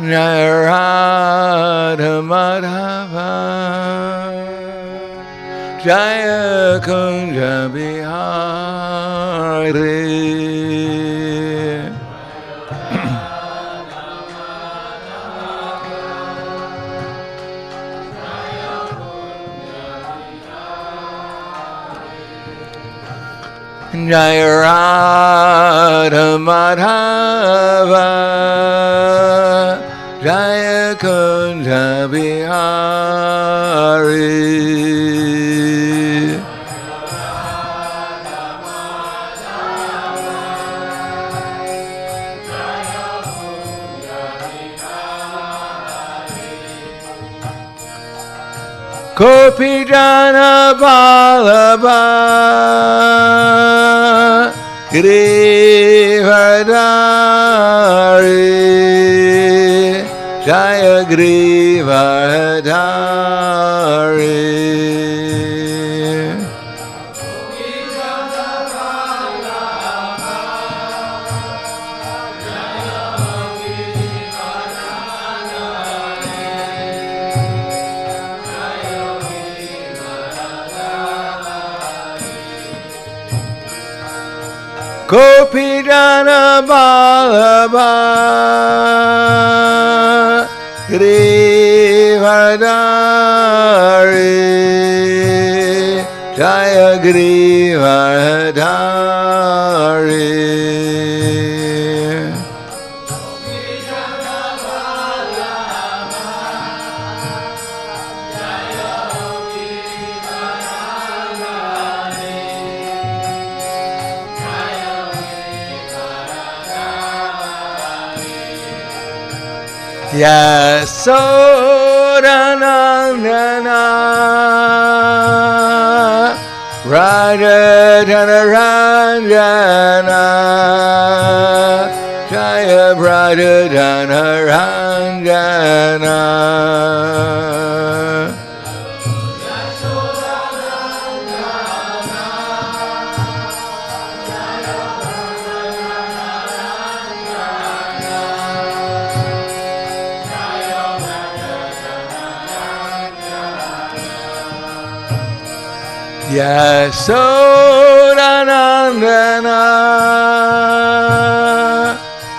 Jaya Radha Madhava Jaya Kunja Bihari Jaya Radha Madhava Jaya Kunja Bihari Gopi Jana Vallabha Grivadari Jaya Grivadari Gopi Jana Vallabha Grivadari Jaya Grivadari Yasodanandana Raja Janaranjana Jaya Raja Janaranjana Yasodanandana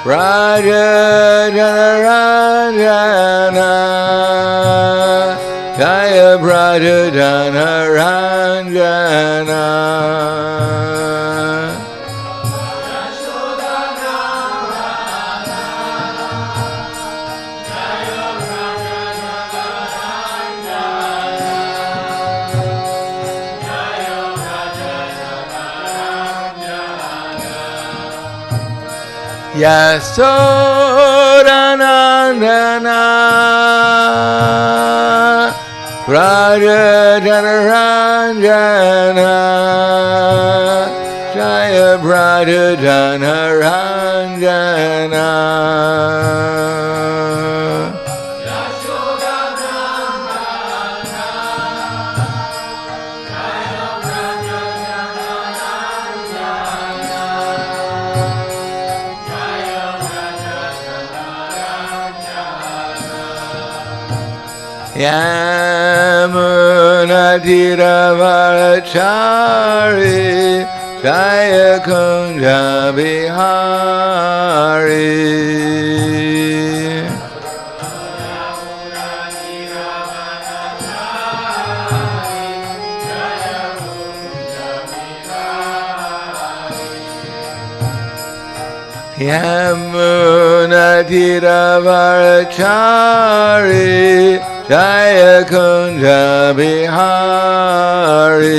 Raja Janaranjana Jaya Raja Janaranjana Yasodanandana Raja Janaranjana Jaya Raja Janaranjana Yamunatiravachari Jaya Kunja Bihari Yamunatiravachari Jaya Kunja Bihari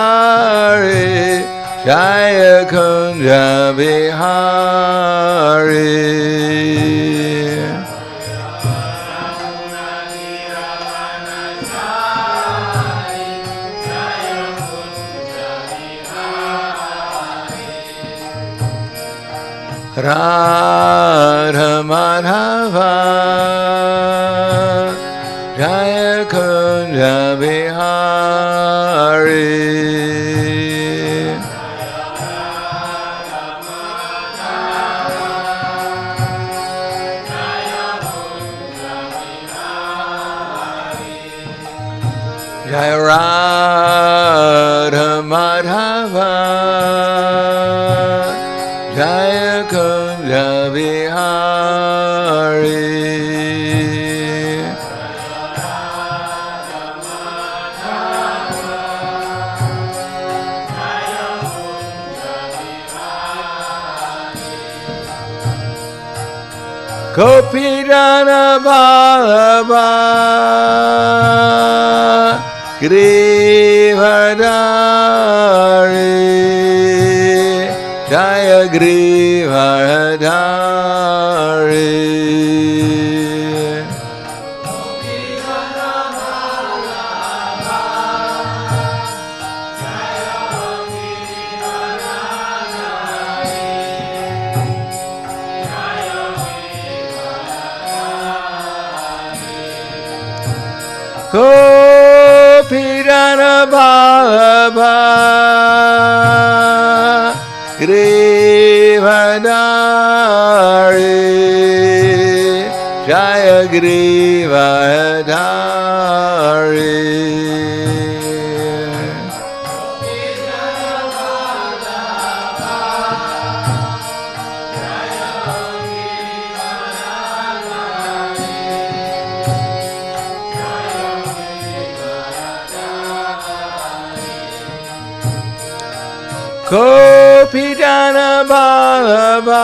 Yamunatiravachari Jaya Kunja Bihari Radha Jaya Kunja Bihari. Jaya Radha Madhava. Jaya Kunja Bihari. Gopidana Ballabha Grivadari. Jaya Grivadari. Gopidana Ballabha Grivadari. Jaya Grivadari. Gopidana Ballabha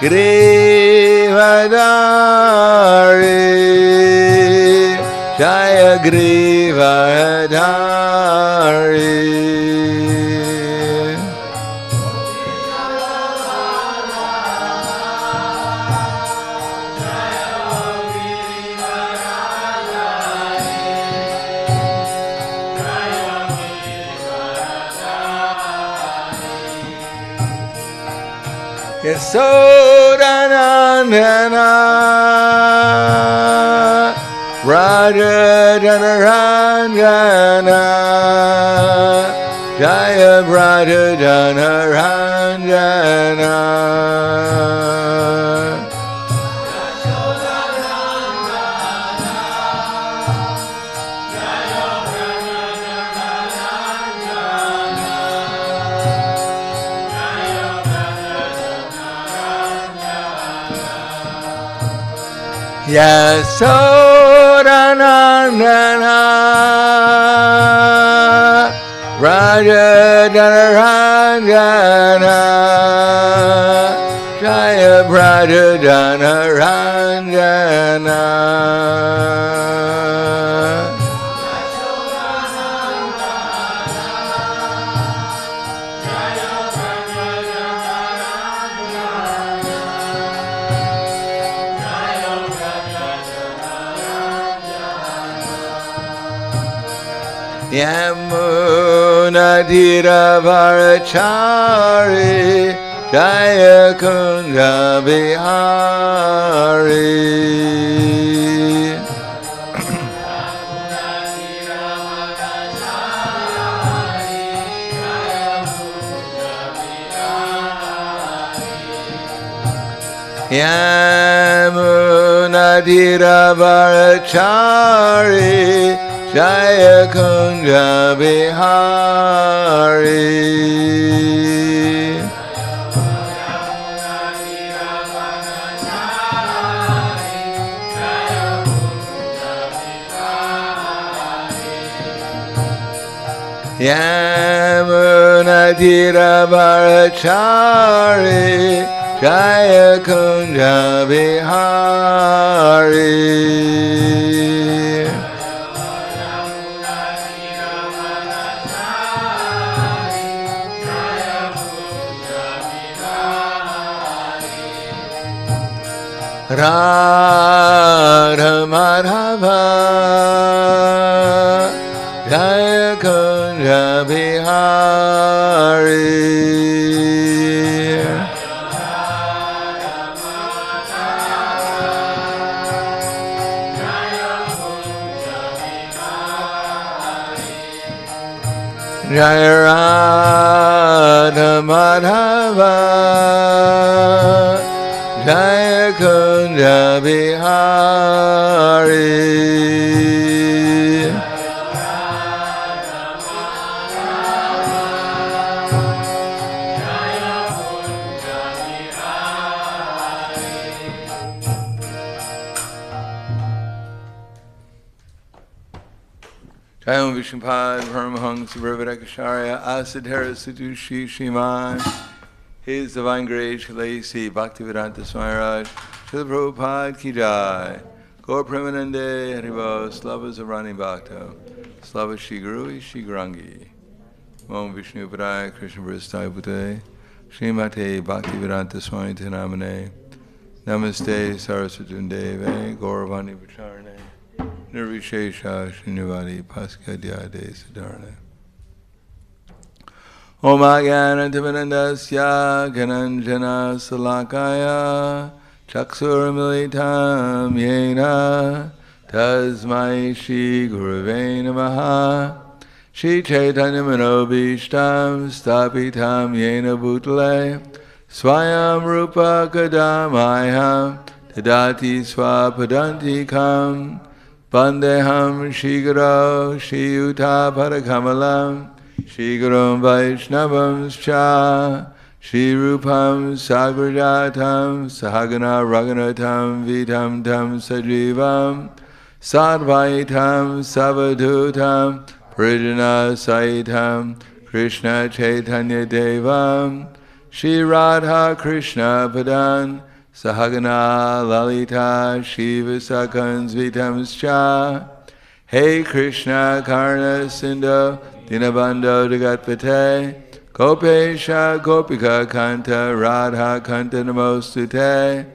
Grivadari. Jaya Grivadari. Yasodanandana Raja Janaranjana. Jaya Raja Janaranjana. Yasodanandana Raja Janaranjana. Jaya Raja Janaranjana. Yamuna Dhiravarachari. Jaya Kunja Bihari. Yamuna Dhiravarachari. Jaya Kunja Bihari. Yamuna Dhiravarachari. Jaya Kunja Bihari. Radha Madhava Jaya Kunja Bihari. Jaya Radha Madhava Jaya Kunja Bihari. Jayam Vishnupad Paramahansa Brahmadakacharya Asadhara Satushi Shiman His Divine Grace Shalasi Bhaktivedanta Swami Raj Srila Prabhupada Ki Jai Gaur Premanande Haribo Slava Zarani Bhakta Slava Shri Guru Shri Gurangi Om Vishnu Padaya Krishna Vrastai Bhute Srimate Bhaktivedanta Swami Tinamane Namaste Saraswati Deve Gauravani Vacharane Nirvishesha Srinivadi Paskadyade Siddharane Om Agyanantimanandasya Gananjana Salakaya Chaksur Militam Yena Tasmai Shri Gurave Namaha Shri Chaitanya Manobishtam Stapitam Yena Bhutale Swayam Rupa Kadamayam Tadati Swapadantikam Vandeham Shigaro Shiyuta Parakamalam Shigaram Vaishnavam Scha Shri Rupam Sagrajatam Sahagana Raghunatam Vitam Tam Sajivam Sadvaitam Savadutam Prijana Saitam Krishna Chaitanya Devam Shri Radha Krishna Padan Sahagana Lalita Shiva Sakans Vitamscha Hey Krishna Karna Sindhu Dinabando Jagatpate Gopesha Gopika Kanta Radha Kanta Namostute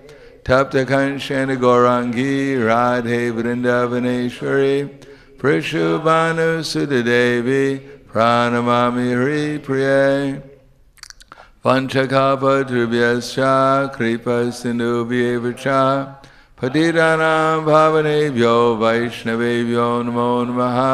Tapta Kanshana Gorangi Radhe Vrindavaneshwari Prishubhanu Sudadevi Pranamami Hari Priye Vanchakapa Tribhyascha Kripa Sindhubhyevacha Patitanam Bhavanebhyo Vaishnavebhyo Namo Namaha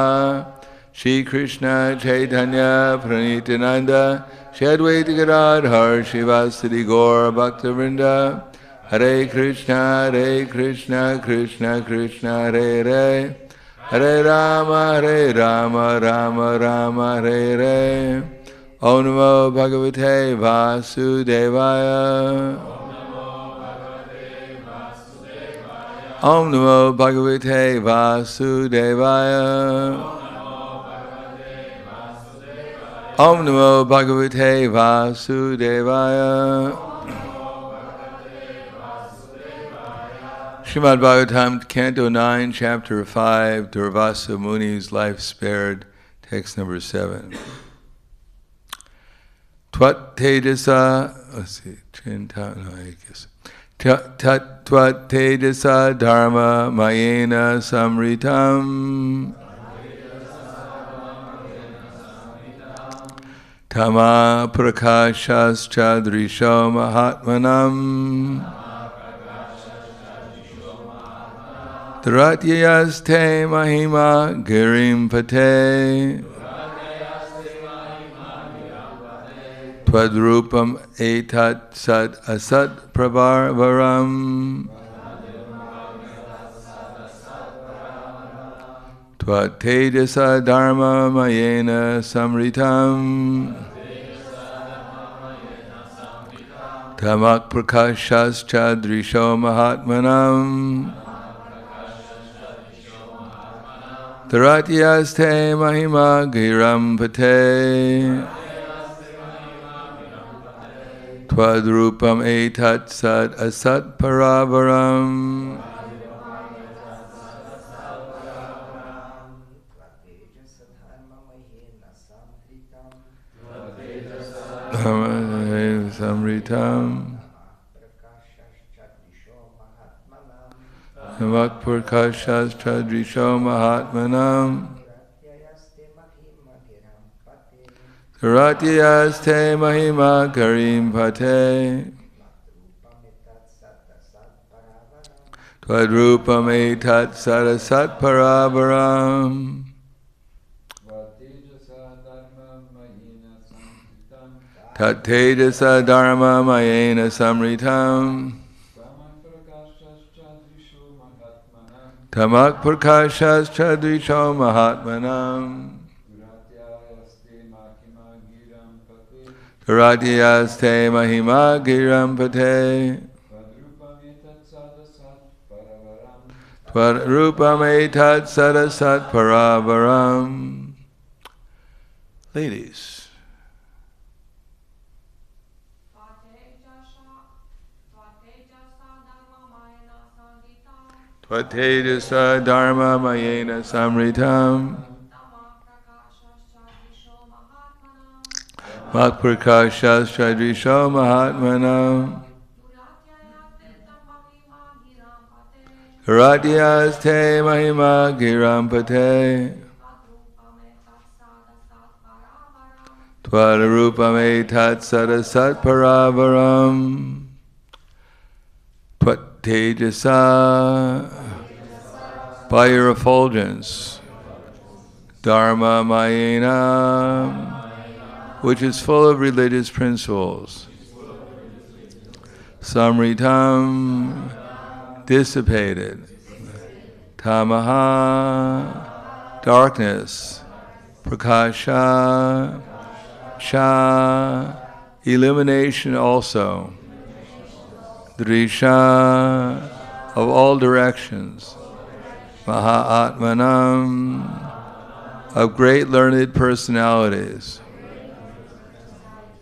Shri Krishna Chaitanya Pranitananda Shri Advaita Gadadhar Shivasati Gaura Bhaktivinoda Hare Krishna Krishna Krishna Hare Hare Hare Rama Rama Rama Hare Hare Om Namo Bhagavate Vasudevaya Om Namo Bhagavate Vasudevaya Om Namo Bhagavate Vasudevaya Srimad Bhagavatam, Canto 9, Chapter 5, Durvasa Muni's Life Spared, Text number 7. Tvat tejasa, let's see, Tvat tejasa dharma mayena samritam Tama prakashas chadrisho mahatmanam Dharatyayaste mahima girim pate Twadrupam etat sad asad pravarvaram Tvatejasa dharma mayena samritam Tamak prakashas chadrisho mahatmanam Dharatyaste mahima giram pate Twadrupam etat sad asat paravaram Samritam Vakpurkashas Chadrisho Mahatmanam Dharatyaste Mahima Karim Pate Twadrupam etat sadasat paravaram Tat tejasa dharma mayena samritam. Tamak prakashas chadvisho mahatmanam. Radyaste mahima giram pate. Tvarupam etat sadasat paravaram. Ladies. Tvatejasa dharma mayena samritam. Mak prakashas chadvisho mahatmanam. Radyaste mahima giram pate. Tvarupam etat sadasat paravaram. Tejasa, by your effulgence, Dharma Mayena, which is full of religious principles, Samritam, dissipated, Tamaha, darkness, Prakasha, Cha, illumination also, Drisha, of all directions, Mahatmanam, of great learned personalities,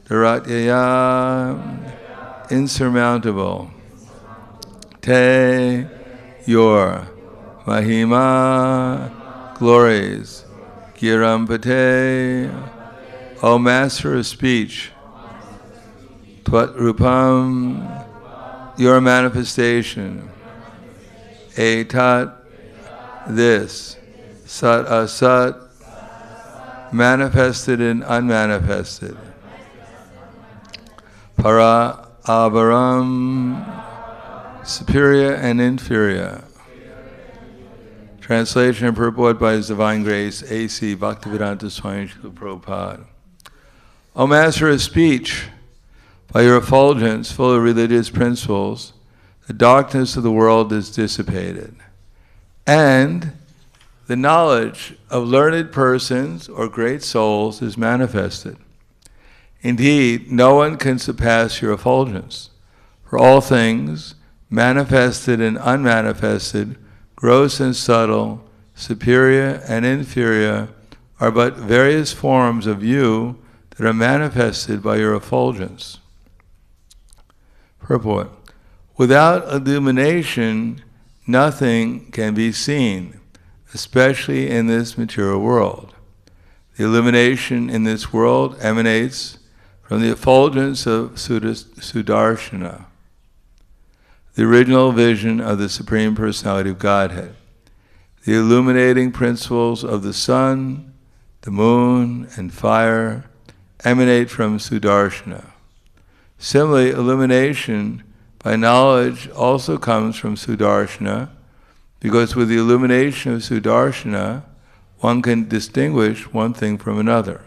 Dharatyaya, insurmountable, Te, your, Mahima, glories, Girampate, O Master of Speech, Tvat Rupam, your manifestation, Etat, this, Sat Asat, manifested and unmanifested, Para Avaram, superior and inferior. Translation and purport by His Divine Grace, A.C. Bhaktivedanta Swami Srila Prabhupada. O Master of Speech, by your effulgence, full of religious principles, the darkness of the world is dissipated, and the knowledge of learned persons or great souls is manifested. Indeed, no one can surpass your effulgence, for all things, manifested and unmanifested, gross and subtle, superior and inferior, are but various forms of you that are manifested by your effulgence. Purport. Without illumination, nothing can be seen, especially in this material world. The illumination in this world emanates from the effulgence of Sudarshana, the original vision of the Supreme Personality of Godhead. The illuminating principles of the sun, the moon, and fire emanate from Sudarshana. Similarly, illumination by knowledge also comes from Sudarshana, because with the illumination of Sudarshana, one can distinguish one thing from another,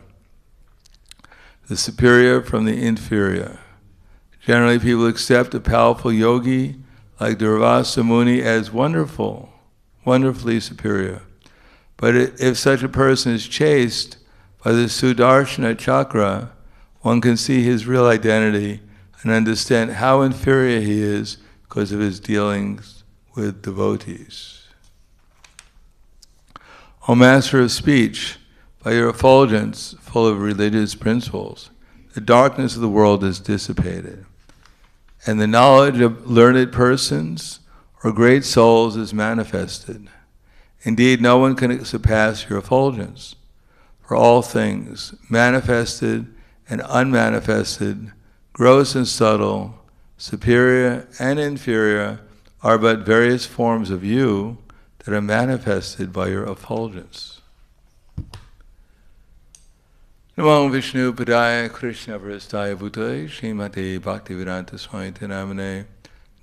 the superior from the inferior. Generally, people accept a powerful yogi like Durvasa Muni as wonderful, wonderfully superior. But if such a person is chased by the Sudarshana chakra, one can see his real identity and understand how inferior he is because of his dealings with devotees. O Master of Speech, by your effulgence, full of religious principles, the darkness of the world is dissipated, and the knowledge of learned persons or great souls is manifested. Indeed, no one can surpass your effulgence, for all things, manifested and unmanifested, gross and subtle, superior and inferior, are but various forms of you that are manifested by your effulgence. Namo Vishnu Padaya Krishna Prastaya Bhutale Srimate Bhaktivedanta Swami Namane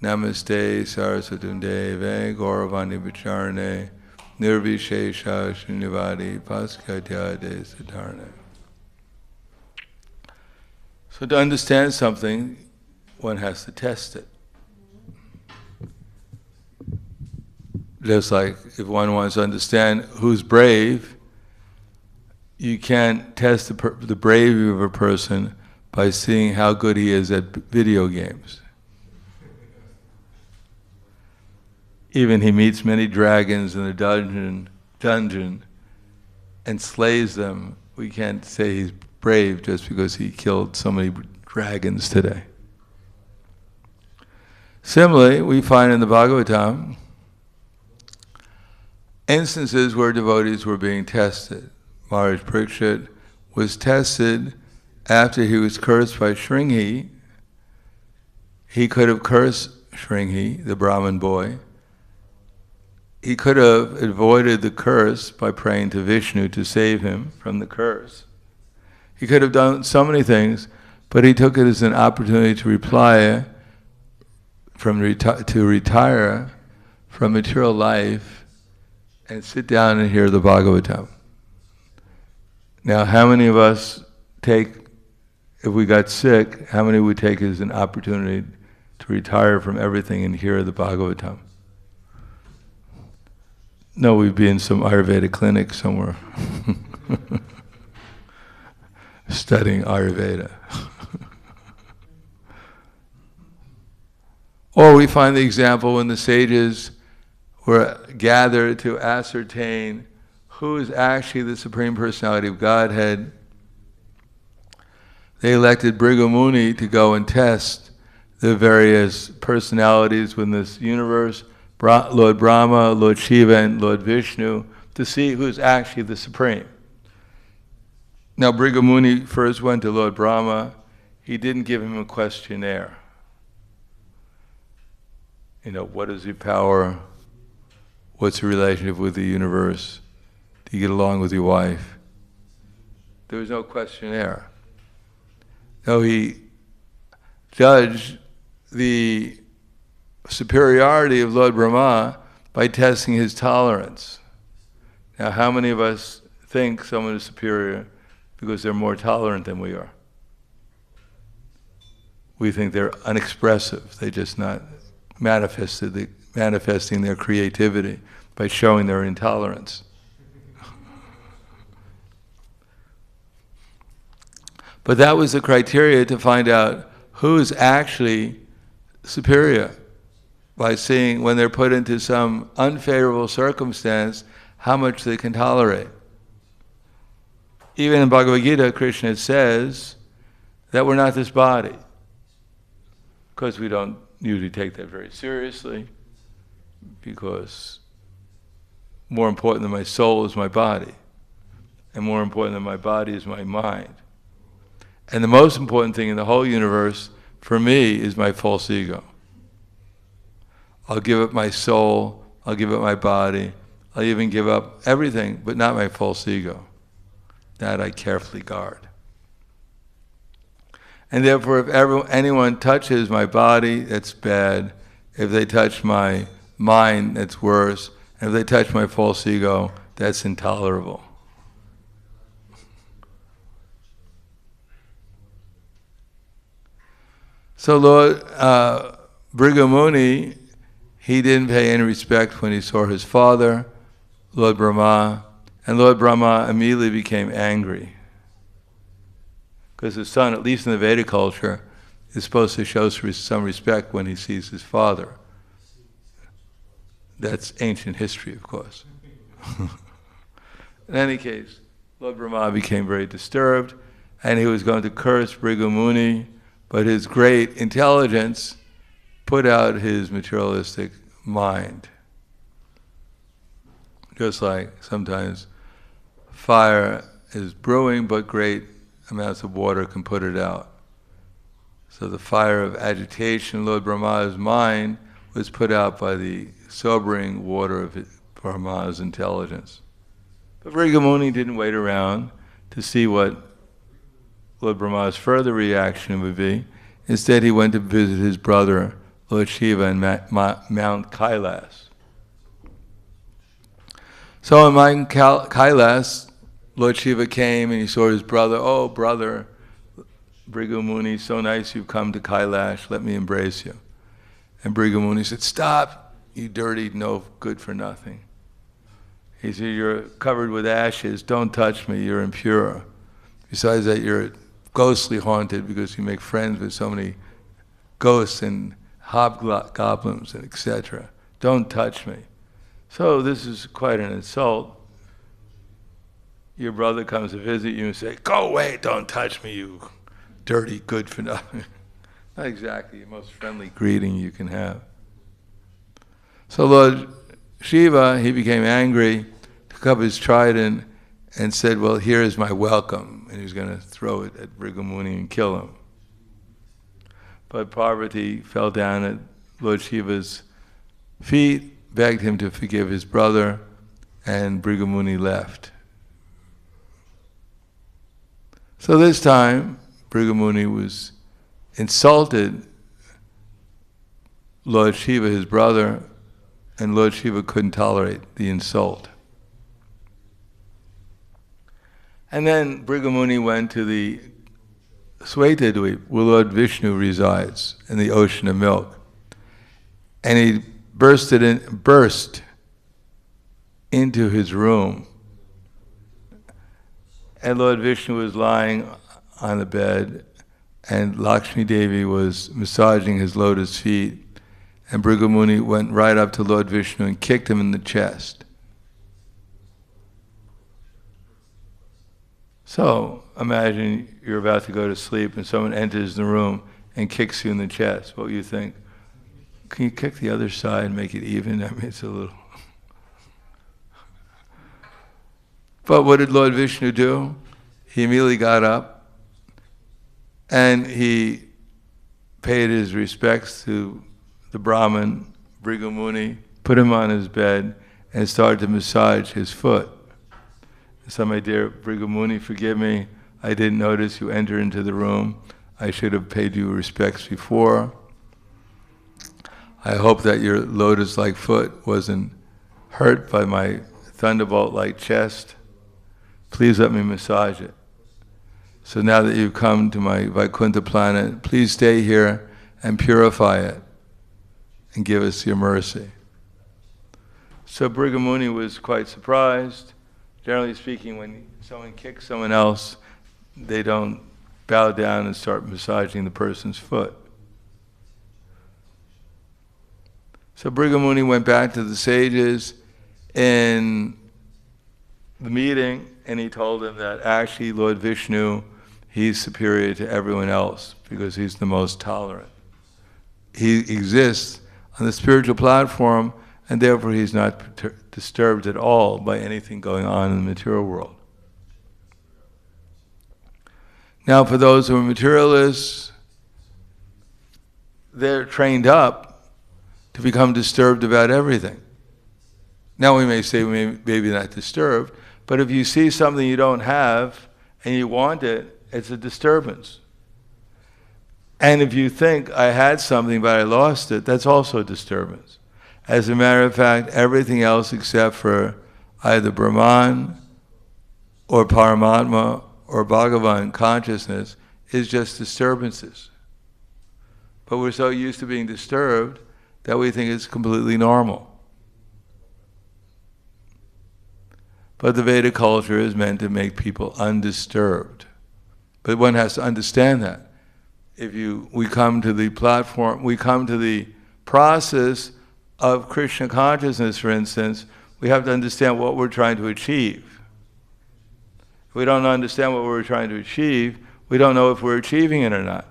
Namaste Saraswatam Deve Gauravani Vicharane Nirvishesha Srinivadi Paskatya De Satarne. So to understand something, one has to test it. Just like if one wants to understand who's brave, you can't test the bravery of a person by seeing how good he is at video games. Even he meets many dragons in a dungeon and slays them. We can't say he's brave just because he killed so many dragons today. Similarly, we find in the Bhagavatam instances where devotees were being tested. Maharaj Parikshit was tested after he was cursed by Shringi. He could have cursed Shringi, the Brahmin boy. He could have avoided the curse by praying to Vishnu to save him from the curse. He could have done so many things, but he took it as an opportunity to retire from material life and sit down and hear the Bhagavatam. Now, how many of us take, if we got sick, how many would take it as an opportunity to retire from everything and hear the Bhagavatam? No, we'd be in some Ayurveda clinic somewhere studying Ayurveda. Or we find the example when the sages were gathered to ascertain who is actually the Supreme Personality of Godhead. They elected Bhrigu Muni to go and test the various personalities within this universe, Lord Brahma, Lord Shiva, and Lord Vishnu, to see who's actually the Supreme. Now, Bhrigu Muni first went to Lord Brahma. He didn't give him a questionnaire. What is your power? What's your relationship with the universe? Do you get along with your wife? There was no questionnaire. No, he judged the superiority of Lord Brahma by testing his tolerance. Now, how many of us think someone is superior because they're more tolerant than we are? We think they're unexpressive. They're just not manifesting their creativity by showing their intolerance. But that was the criteria to find out who is actually superior, by seeing when they're put into some unfavorable circumstance, how much they can tolerate. Even in Bhagavad Gita, Krishna says that we're not this body. Of course, we don't usually take that very seriously, because more important than my soul is my body, and more important than my body is my mind. And the most important thing in the whole universe, for me, is my false ego. I'll give up my soul, I'll give up my body, I'll even give up everything, but not my false ego. That I carefully guard. And therefore, if anyone touches my body, that's bad. If they touch my mind, that's worse. And if they touch my false ego, that's intolerable. So Lord Bhrigu Muni, he didn't pay any respect when he saw his father, Lord Brahma, and Lord Brahma immediately became angry. Because his son, at least in the Vedic culture, is supposed to show some respect when he sees his father. That's ancient history, of course. In any case, Lord Brahma became very disturbed, and he was going to curse Bhrigu Muni, but his great intelligence put out his materialistic mind. Just like sometimes fire is brewing, but great amounts of water can put it out. So the fire of agitation, Lord Brahma's mind, was put out by the sobering water of Brahma's intelligence. But Bhrigu Muni didn't wait around to see what Lord Brahma's further reaction would be. Instead, he went to visit his brother, Lord Shiva, in Mount Kailas. So on Mount Kailas, Lord Shiva came and he saw his brother. Oh, brother, Bhrigu Muni, so nice you've come to Kailash, let me embrace you. And Bhrigu Muni said, stop, you dirty, no good for nothing. He said, you're covered with ashes, don't touch me, you're impure. Besides that, you're ghostly haunted because you make friends with so many ghosts and hobgoblins and etc. Don't touch me. So this is quite an insult. Your brother comes to visit you and say, go away, don't touch me, you dirty, good for nothing. Not exactly the most friendly greeting you can have. So Lord Shiva, he became angry, took up his trident and said, well, here is my welcome. And he was going to throw it at Bhrigu Muni and kill him. But Parvati fell down at Lord Shiva's feet, begged him to forgive his brother, and Bhrigu Muni left. So this time, Bhrigu Muni was insulted Lord Shiva, his brother, and Lord Shiva couldn't tolerate the insult. And then Bhrigu Muni went to the Swetadweep, where Lord Vishnu resides, in the ocean of milk. And he burst into his room. And Lord Vishnu was lying on the bed, and Lakshmi Devi was massaging his lotus feet. And Bhrigu Muni went right up to Lord Vishnu and kicked him in the chest. So, imagine you're about to go to sleep and someone enters the room and kicks you in the chest. What do you think? Can you kick the other side and make it even? I mean, it's a little... But what did Lord Vishnu do? He immediately got up and he paid his respects to the Brahmin, Bhrigu Muni, put him on his bed and started to massage his foot. So, my dear Bhrigu Muni, forgive me, I didn't notice you enter into the room. I should have paid you respects before. I hope that your lotus-like foot wasn't hurt by my thunderbolt-like chest. Please let me massage it. So now that you've come to my Vaikuntha planet, please stay here and purify it and give us your mercy. So Bhrigu Muni was quite surprised. Generally speaking, when someone kicks someone else, they don't bow down and start massaging the person's foot. So Bhrigu Muni went back to the sages in the meeting, and he told them that actually Lord Vishnu, he's superior to everyone else because he's the most tolerant. He exists on the spiritual platform, and therefore he's not disturbed at all by anything going on in the material world. Now for those who are materialists, they're trained up to become disturbed about everything. Now we may say maybe not disturbed, but if you see something you don't have and you want it, it's a disturbance. And if you think, I had something but I lost it, that's also a disturbance. As a matter of fact, everything else except for either Brahman or Paramatma or Bhagavan consciousness is just disturbances. But we're so used to being disturbed that we think it's completely normal. But the Vedic culture is meant to make people undisturbed. But one has to understand that. We come to the platform, we come to the process of Krishna consciousness, for instance, we have to understand what we're trying to achieve. If we don't understand what we're trying to achieve, we don't know if we're achieving it or not.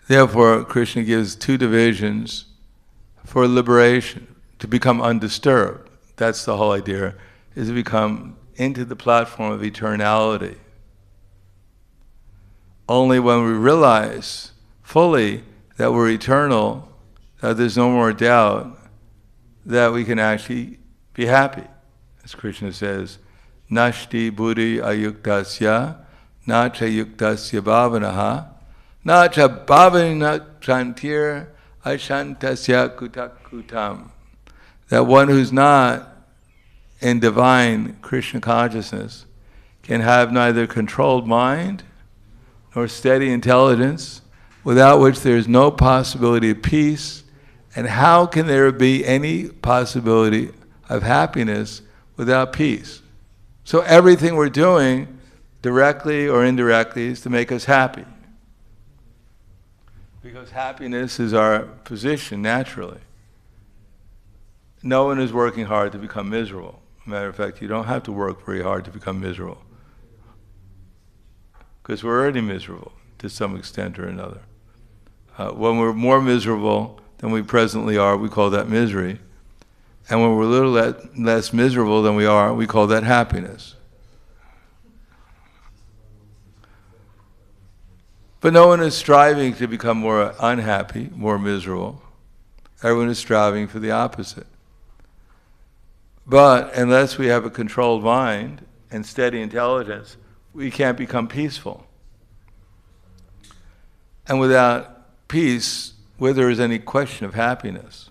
Therefore, Krishna gives two divisions for liberation, to become undisturbed. That's the whole idea, is to become into the platform of eternality. Only when we realize fully that we're eternal, that there's no more doubt, that we can actually be happy. As Krishna says, Nashti buddhi ayuktasya, nacha yuktasya bhavanaha, nacha bhavana chantir ashantasya kutakutam. That one who's not in divine Krishna consciousness can have neither controlled mind nor steady intelligence, without which there is no possibility of peace. And how can there be any possibility of happiness without peace? So everything we're doing, directly or indirectly, is to make us happy. Because happiness is our position naturally. No one is working hard to become miserable. Matter of fact, you don't have to work very hard to become miserable. Because we're already miserable to some extent or another. When we're more miserable than we presently are, we call that misery. And when we're a little less miserable than we are, we call that happiness. But no one is striving to become more unhappy, more miserable. Everyone is striving for the opposite. But unless we have a controlled mind and steady intelligence, we can't become peaceful. And without peace, where there is any question of happiness.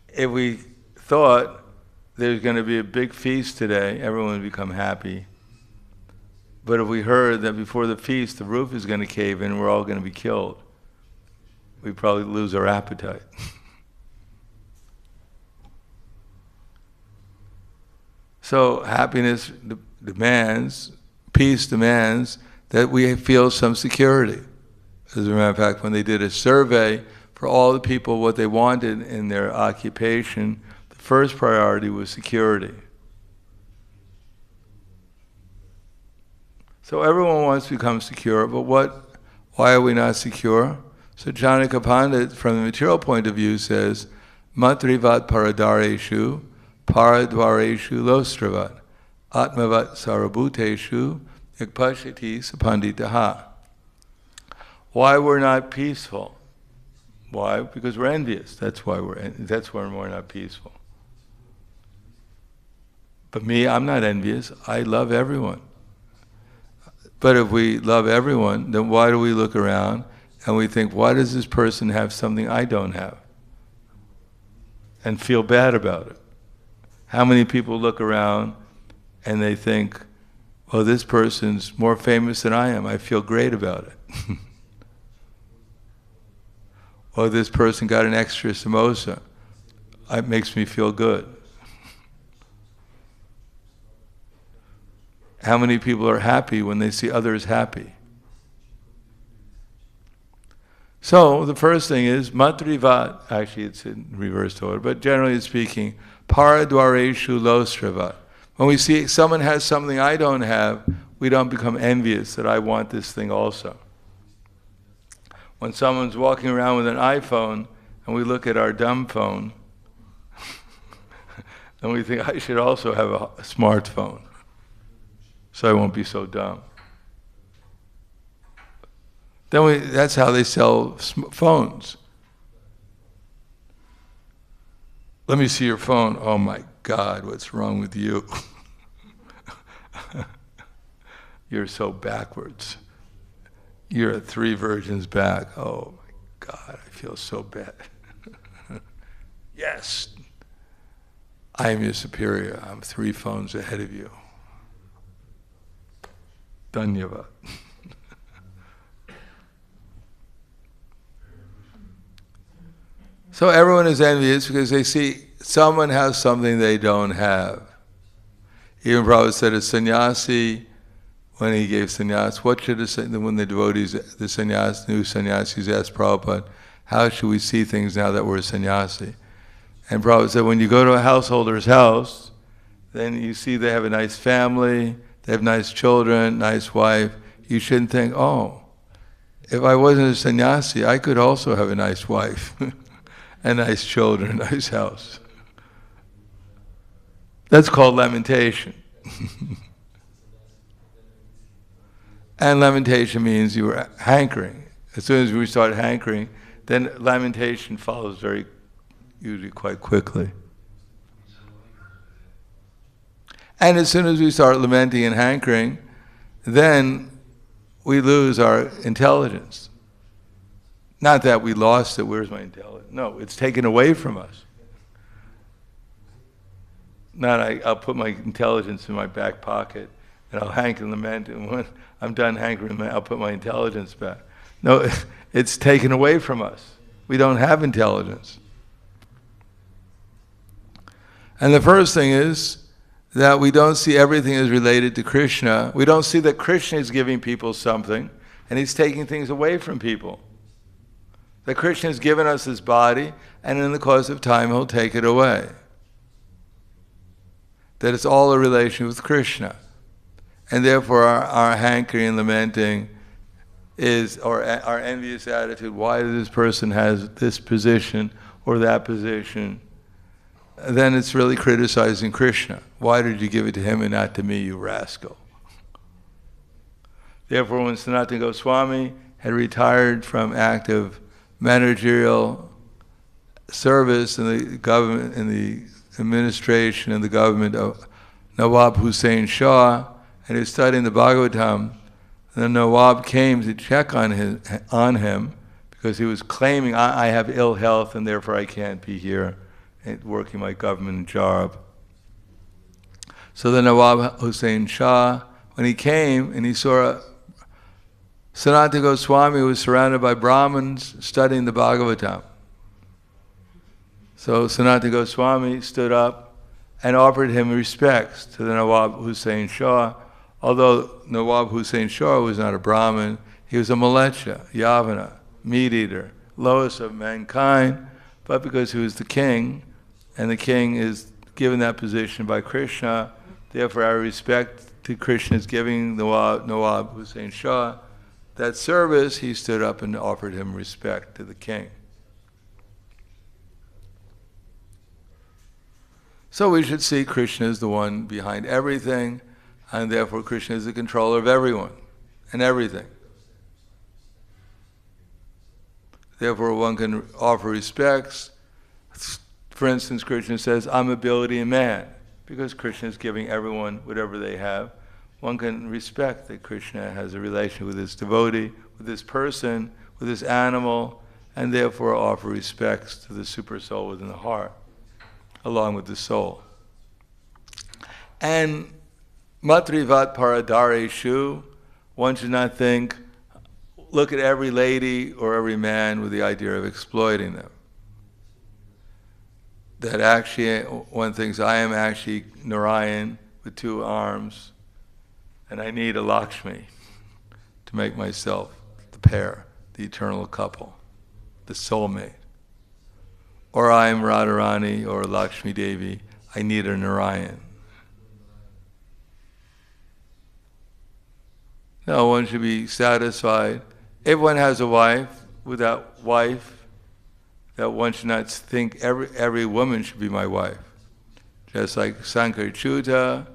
If we thought there's going to be a big feast today, everyone would become happy. But if we heard that before the feast the roof is going to cave in and we're all going to be killed, we'd probably lose our appetite. So happiness demands, peace demands that we feel some security. As a matter of fact, when they did a survey for all the people what they wanted in their occupation, the first priority was security. So everyone wants to become secure, but why are we not secure? So Janaka Pandit, from the material point of view, says, Matrivat paradareshu, paradvareshu lostravat, atmavat sarabhuteshu, ikpashiti sapanditaha. Why we're not peaceful? Why? Because we're envious. That's why we're not peaceful. But me, I'm not envious. I love everyone. But if we love everyone, then why do we look around and we think, why does this person have something I don't have? And feel bad about it. How many people look around and they think, well, this person's more famous than I am. I feel great about it. Or this person got an extra samosa. It makes me feel good. How many people are happy when they see others happy? So the first thing is matrivat, actually it's in reverse order, but generally speaking, paradvareshu lostravat. When we see someone has something I don't have, we don't become envious that I want this thing also. When someone's walking around with an iPhone and we look at our dumb phone, and we think I should also have a smartphone so I won't be so dumb. Then that's how they sell phones. Let me see your phone. Oh my God, what's wrong with you? You're so backwards. You're 3 versions back. Oh my God, I feel so bad. Yes, I am your superior. I'm 3 phones ahead of you. Dhanyavad. So everyone is envious because they see someone has something they don't have. Even Prabhupada said a sannyasi, when he gave sannyas, what should when the devotees, the sannyas, new sannyasis asked Prabhupada, how should we see things now that we're a sannyasi? And Prabhupada said, when you go to a householder's house, then you see they have a nice family, they have nice children, nice wife. You shouldn't think, oh, if I wasn't a sannyasi, I could also have a nice wife, and nice children, a nice house. That's called lamentation. And lamentation means you were hankering. As soon as we start hankering, then lamentation follows usually quite quickly. And as soon as we start lamenting and hankering, then we lose our intelligence. Not that we lost it, where's my intelligence? No, it's taken away from us. I'll put my intelligence in my back pocket and I'll hanker and lament, and when I'm done hankering and lament, I'll put my intelligence back. No, it's taken away from us. We don't have intelligence. And the first thing is that we don't see everything as related to Krishna. We don't see that Krishna is giving people something and he's taking things away from people. That Krishna has given us his body, and in the course of time he'll take it away. That it's all a relation with Krishna. And therefore our hankering and lamenting is, or our envious attitude, why this person has this position or that position, then it's really criticizing Krishna. Why did you give it to him and not to me, you rascal? Therefore, when Sanatana Goswami had retired from active managerial service in the government, in the administration and the government of Nawab Hussain Shah, and he was studying the Bhagavatam, the Nawab came to check on him because he was claiming, I have ill health and therefore I can't be here working my government job. So the Nawab Hussain Shah, when he came and he saw Sanatana Goswami was surrounded by Brahmins studying the Bhagavatam. So Sanatana Goswami stood up and offered him respects to the Nawab Hussain Shah. Although Nawab Hussain Shah was not a Brahmin, he was a Malecha, Yavana, meat-eater, lowest of mankind, but because he was the king, and the king is given that position by Krishna, therefore our respect to Krishna is giving Nawab Hussain Shah that service. He stood up and offered him respect to the king. So we should see Krishna as the one behind everything, and therefore Krishna is the controller of everyone and everything. Therefore one can offer respects. For instance, Krishna says, I'm ability in man, because Krishna is giving everyone whatever they have. One can respect that Krishna has a relation with his devotee, with his person, with his animal, and therefore offer respects to the super soul within the heart, along with the soul. And matrivat paradareshu, one should not think, look at every lady or every man with the idea of exploiting them. That actually one thinks, I am actually Narayan with two arms, and I need a Lakshmi to make myself the pair, the eternal couple, the soulmate. Or I am Radharani or Lakshmi Devi, I need a Narayan. No, one should be satisfied. If one has a wife, with that wife, that one should not think every woman should be my wife. Just like Sankarchuta,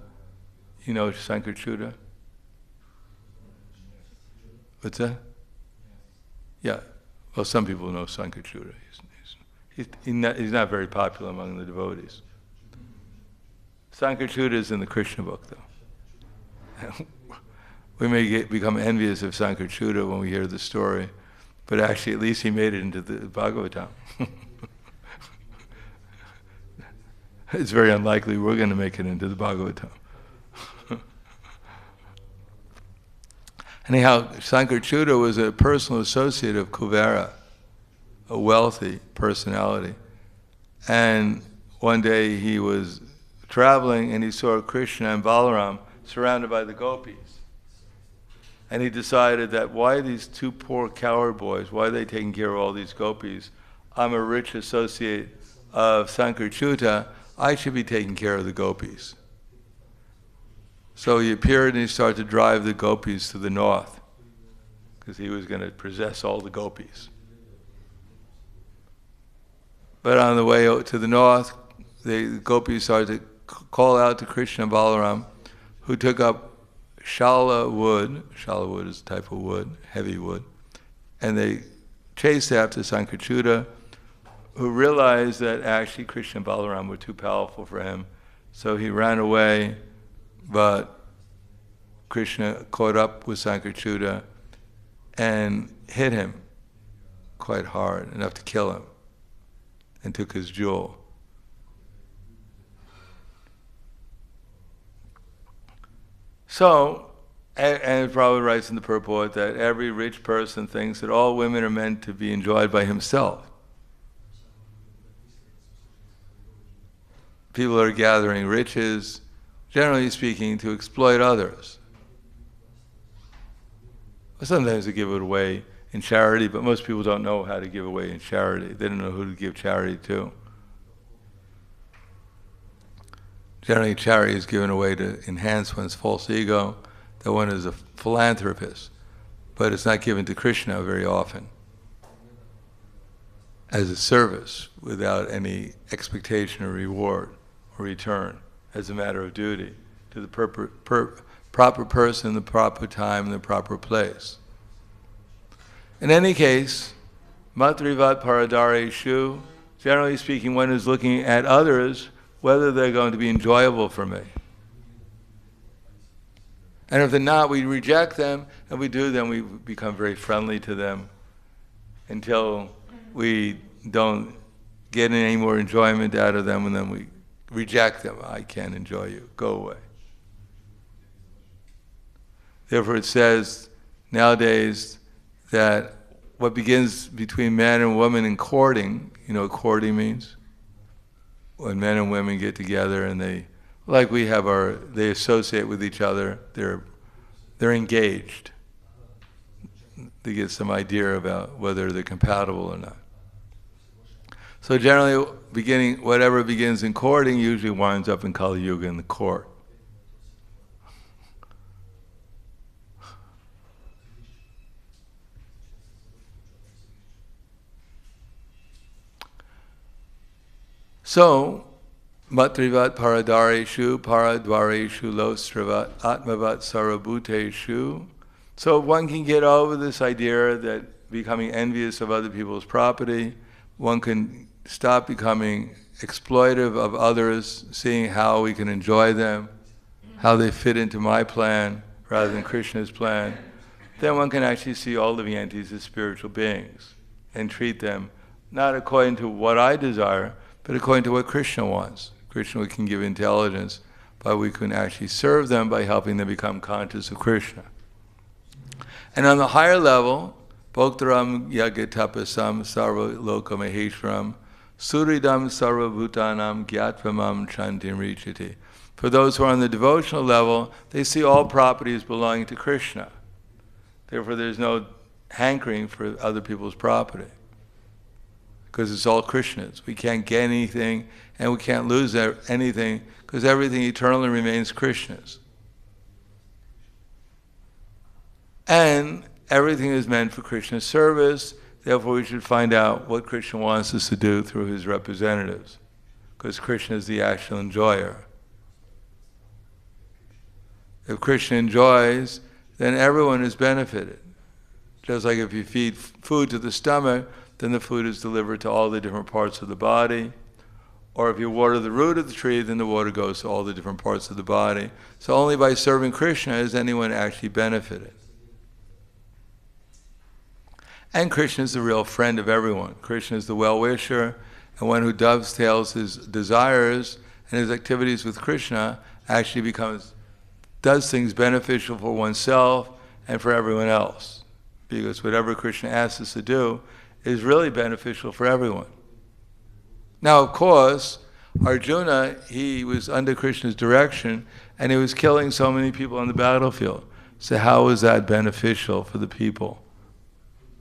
you know Sankarchuta? What's that? Yeah, well some people know Sankarchuta. He's not very popular among the devotees. Sankarchuta is in the Krishna book though. We may become envious of Sankarchuta when we hear the story, but actually at least he made it into the Bhagavatam. It's very unlikely we're going to make it into the Bhagavatam. Anyhow, Sankarchuta was a personal associate of Kuvera, a wealthy personality. And one day he was traveling and he saw Krishna and Balaram surrounded by the gopis. And he decided that why these two poor cowherd boys, why are they taking care of all these gopis? I'm a rich associate of Sankarchuta, I should be taking care of the gopis. So he appeared and he started to drive the gopis to the north, because he was going to possess all the gopis. But on the way to the north, the gopis started to call out to Krishna and Balaram, who took up shala wood is a type of wood, heavy wood, and they chased after Sankarchuta, who realized that actually Krishna and Balaram were too powerful for him, so he ran away, but Krishna caught up with Sankarchuta and hit him quite hard, enough to kill him, and took his jewel. So, and it probably writes in the purport that every rich person thinks that all women are meant to be enjoyed by himself. People are gathering riches, generally speaking, to exploit others. Sometimes they give it away in charity, but most people don't know how to give away in charity. They don't know who to give charity to. Generally, charity is given away to enhance one's false ego, that one is a philanthropist, but it's not given to Krishna very often as a service without any expectation or reward or return, as a matter of duty to the proper person, the proper time, and the proper place. In any case, matrivat paradareshu, generally speaking, one is looking at others, whether they're going to be enjoyable for me. And if they're not, we reject them, and we do, then we become very friendly to them until we don't get any more enjoyment out of them, and then we reject them. I can't enjoy you. Go away. Therefore it says nowadays that what begins between man and woman in courting, you know what courting means? When men and women get together and they associate with each other, they're engaged. They get some idea about whether they're compatible or not. So generally, whatever begins in courting usually winds up in Kali Yuga in the court. So, matrivat paradareshu, paradvareshu lostravat, atmavat sarabhuteshu. So one can get over this idea that becoming envious of other people's property, one can stop becoming exploitive of others, seeing how we can enjoy them, how they fit into my plan rather than Krishna's plan. Then one can actually see all living entities as spiritual beings and treat them not according to what I desire, but according to what Krishna wants. Krishna can give intelligence, but we can actually serve them by helping them become conscious of Krishna. And on the higher level, Bhoktaram yagatapasam sarva loka maheshwaram suridam sarva bhutanam gyatvamam chantim richati. For those who are on the devotional level, they see all properties belonging to Krishna. Therefore there's no hankering for other people's property, because it's all Krishna's. We can't get anything, and we can't lose anything, because everything eternally remains Krishna's. And everything is meant for Krishna's service, therefore we should find out what Krishna wants us to do through his representatives, because Krishna is the actual enjoyer. If Krishna enjoys, then everyone is benefited. Just like if you feed food to the stomach, then the food is delivered to all the different parts of the body. Or if you water the root of the tree, then the water goes to all the different parts of the body. So only by serving Krishna is anyone actually benefited. And Krishna is the real friend of everyone. Krishna is the well-wisher, and one who dovetails his desires and his activities with Krishna actually does things beneficial for oneself and for everyone else. Because whatever Krishna asks us to do is really beneficial for everyone. Now, of course, Arjuna, he was under Krishna's direction, and he was killing so many people on the battlefield. So how was that beneficial for the people?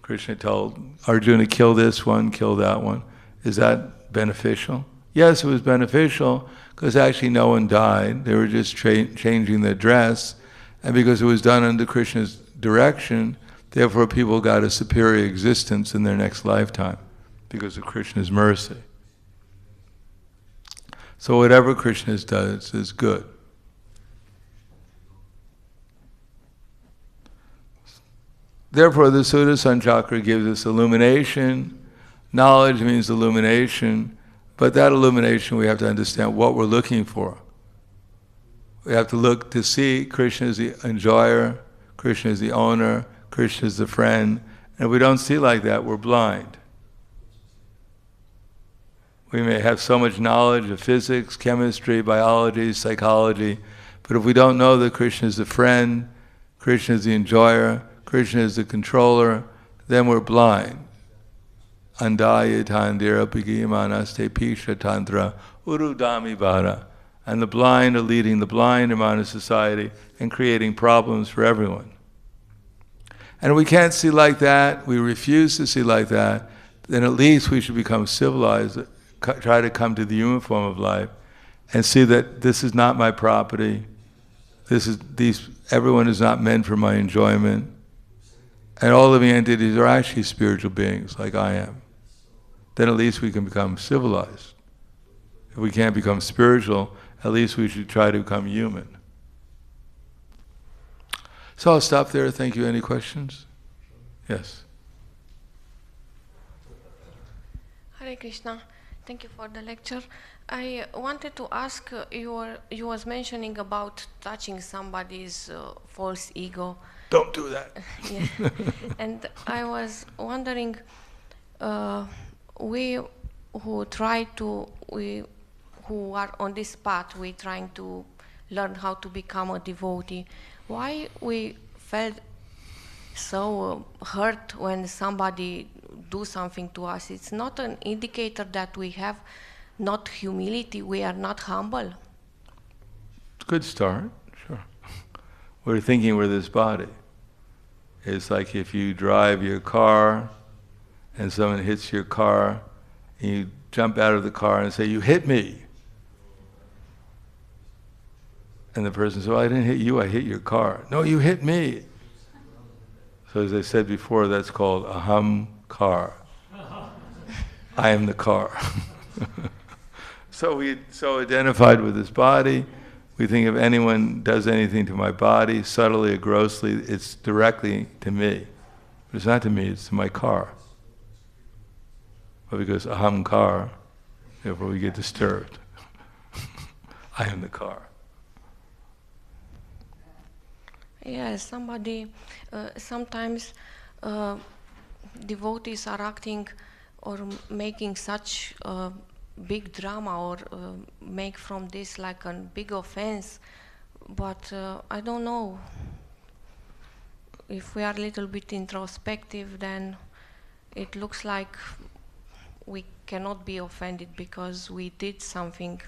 Krishna told Arjuna, kill this one, kill that one. Is that beneficial? Yes, it was beneficial, because actually no one died. They were just changing their dress, and because it was done under Krishna's direction, therefore people got a superior existence in their next lifetime, because of Krishna's mercy. So whatever Krishna does is good. Therefore the Sudarshan Chakra gives us illumination. Knowledge means illumination, but that illumination we have to understand what we're looking for. We have to look to see Krishna is the enjoyer, Krishna is the owner, Krishna is the friend, and if we don't see like that, we're blind. We may have so much knowledge of physics, chemistry, biology, psychology, But if we don't know that Krishna is the friend, Krishna is the enjoyer, Krishna is the controller, then we're blind. Andaya tandira pigiyamanaste pisha tantra urudami vara. And the blind are leading the blind amount of society and creating problems for everyone. And if we can't see like that, we refuse to see like that, then at least we should become civilized, try to come to the human form of life, and see that this is not my property, everyone is not meant for my enjoyment, and all living entities are actually spiritual beings, like I am. Then at least we can become civilized. If we can't become spiritual, at least we should try to become human. So I'll stop there. Thank you. Any questions? Yes. Hare Krishna. Thank you for the lecture. I wanted to ask, you was mentioning about touching somebody's false ego. Don't do that. Yeah. And I was wondering, we who are on this path, we trying to learn how to become a devotee, why we felt so hurt when somebody do something to us? It's not an indicator that we have not humility, we are not humble. Good start, sure. We're thinking we're this body. It's like if you drive your car and someone hits your car and you jump out of the car and say, "You hit me." And the person says, "Well, I didn't hit you, I hit your car." "No, you hit me." So as I said before, that's called aham car. I am the car. So we so identified with this body, we think if anyone does anything to my body, subtly or grossly, it's directly to me. But it's not to me, it's to my car. But because aham car, therefore we get disturbed. I am the car. Yes, sometimes devotees are acting or making such big drama or make from this like a big offense, but I don't know, if we are a little bit introspective, then it looks like we cannot be offended because we did something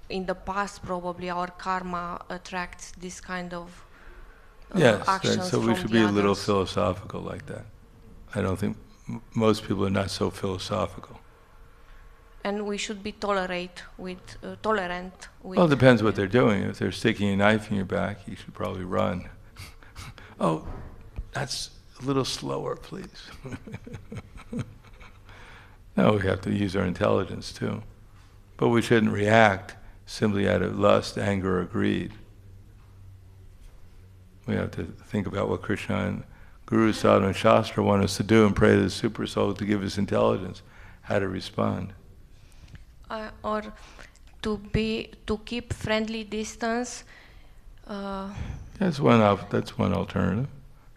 in the past. Probably our karma attracts this kind of actions. Yes, so we should be a little philosophical like that. I don't think most people are not so philosophical. And we should be tolerant with. Well, it depends what they're doing. If they're sticking a knife in your back, you should probably run. Oh, that's a little slower, please. No, we have to use our intelligence too. But we shouldn't react simply out of lust, anger, or greed. We have to think about what Krishna and Guru, Sadhana, and Shastra want us to do and pray to the Super Soul to give us intelligence, how to respond. Or to keep friendly distance. That's one alternative.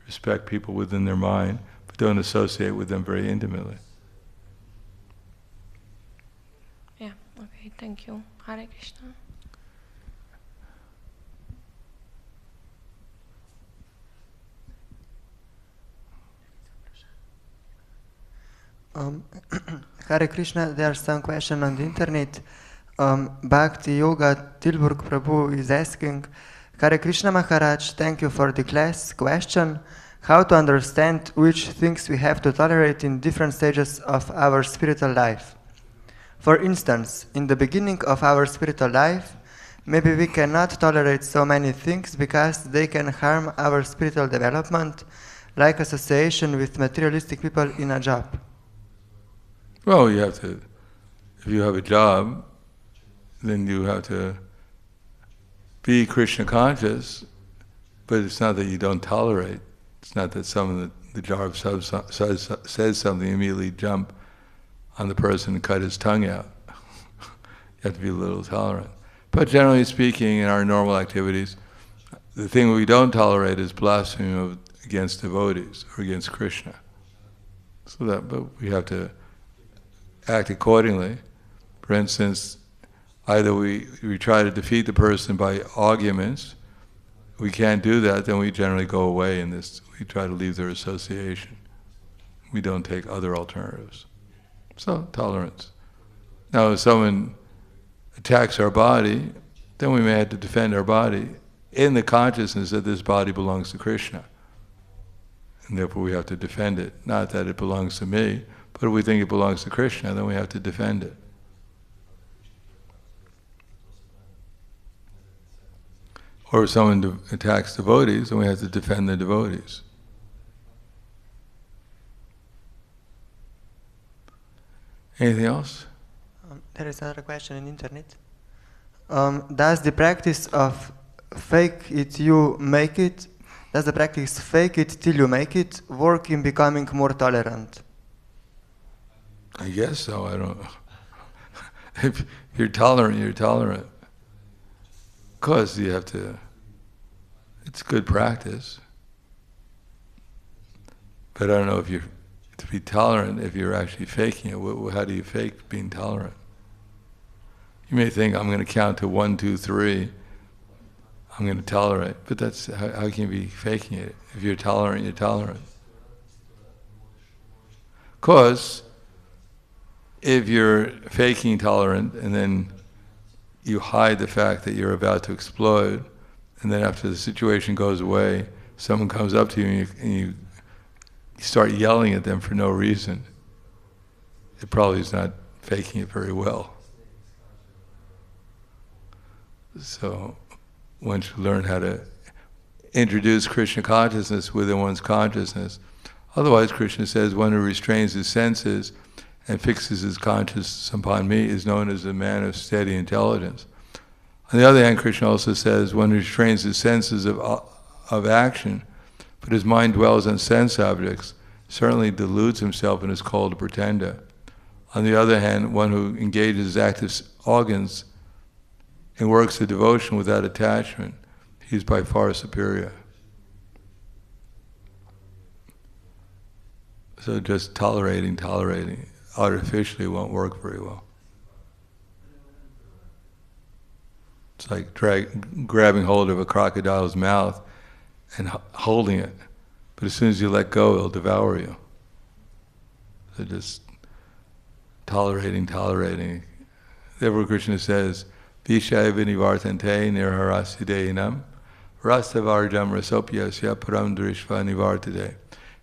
Respect people within their mind, but don't associate with them very intimately. Yeah, okay, thank you. Hare Krishna. Hare Krishna, there are some questions on the internet. Bhakti-yoga Tilburg Prabhu is asking, Hare Krishna Maharaj, thank you for the class. Question, how to understand which things we have to tolerate in different stages of our spiritual life? For instance, in the beginning of our spiritual life, maybe we cannot tolerate so many things because they can harm our spiritual development, like association with materialistic people in a job. Well, if you have a job, then you have to be Krishna conscious, but it's not that you don't tolerate. It's not that someone at the job says something, immediately jump on the person and cut his tongue out. You have to be a little tolerant. But generally speaking, in our normal activities, the thing we don't tolerate is blasphemy against devotees or against Krishna. But we have to act accordingly. For instance, either we try to defeat the person by arguments. We can't do that, then we generally go away in this. We try to leave their association. We don't take other alternatives. So, tolerance. Now, if someone attacks our body, then we may have to defend our body in the consciousness that this body belongs to Krishna. And therefore we have to defend it. Not that it belongs to me, but if we think it belongs to Krishna, then we have to defend it. Or if someone attacks devotees, then we have to defend the devotees. Anything else? There is another question in internet. Does the practice of fake it, you make it, does the practice fake it till you make it work in becoming more tolerant? I guess so, I don't know. If you're tolerant, you're tolerant. Of course you have to, it's good practice. But I don't know if you're, to be tolerant, if you're actually faking it, how do you fake being tolerant? You may think, I'm going to count to 1, 2, 3, I'm going to tolerate, but that's, how can you be faking it? If you're tolerant, you're tolerant. Because if you're faking tolerant and then you hide the fact that you're about to explode, and then after the situation goes away, someone comes up to you and you start yelling at them for no reason, it probably is not faking it very well. So one should learn how to introduce Krishna consciousness within one's consciousness. Otherwise, Krishna says, one who restrains his senses and fixes his consciousness upon me is known as a man of steady intelligence. On the other hand, Krishna also says, one who restrains his senses of action, but his mind dwells on sense objects, certainly deludes himself and is called a pretender. On the other hand, one who engages his active organs and works of devotion without attachment, he is by far superior. So just tolerating artificially won't work very well. It's like grabbing hold of a crocodile's mouth and holding it, but as soon as you let go, it'll devour you. So just tolerating. Therefore Krishna says, Vishaya vinivartante nirharasideyanam rastavarjam rasopyasya param drishva nivartade.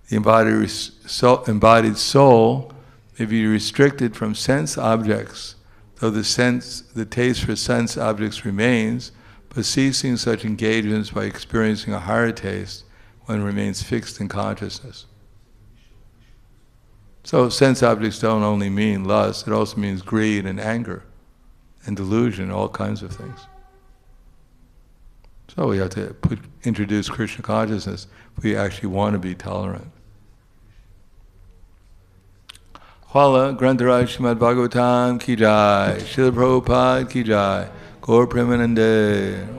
The embodied soul may be restricted from sense objects, though the taste for sense objects remains, but ceasing such engagements by experiencing a higher taste, one remains fixed in consciousness. So sense objects don't only mean lust, it also means greed and anger and delusion, all kinds of things. So we have to introduce Krishna consciousness if we actually want to be tolerant. Hvala Grantaraj Srimad Bhagavatam ki jai, Srila Prabhupada ki jai, Gaur Premanande.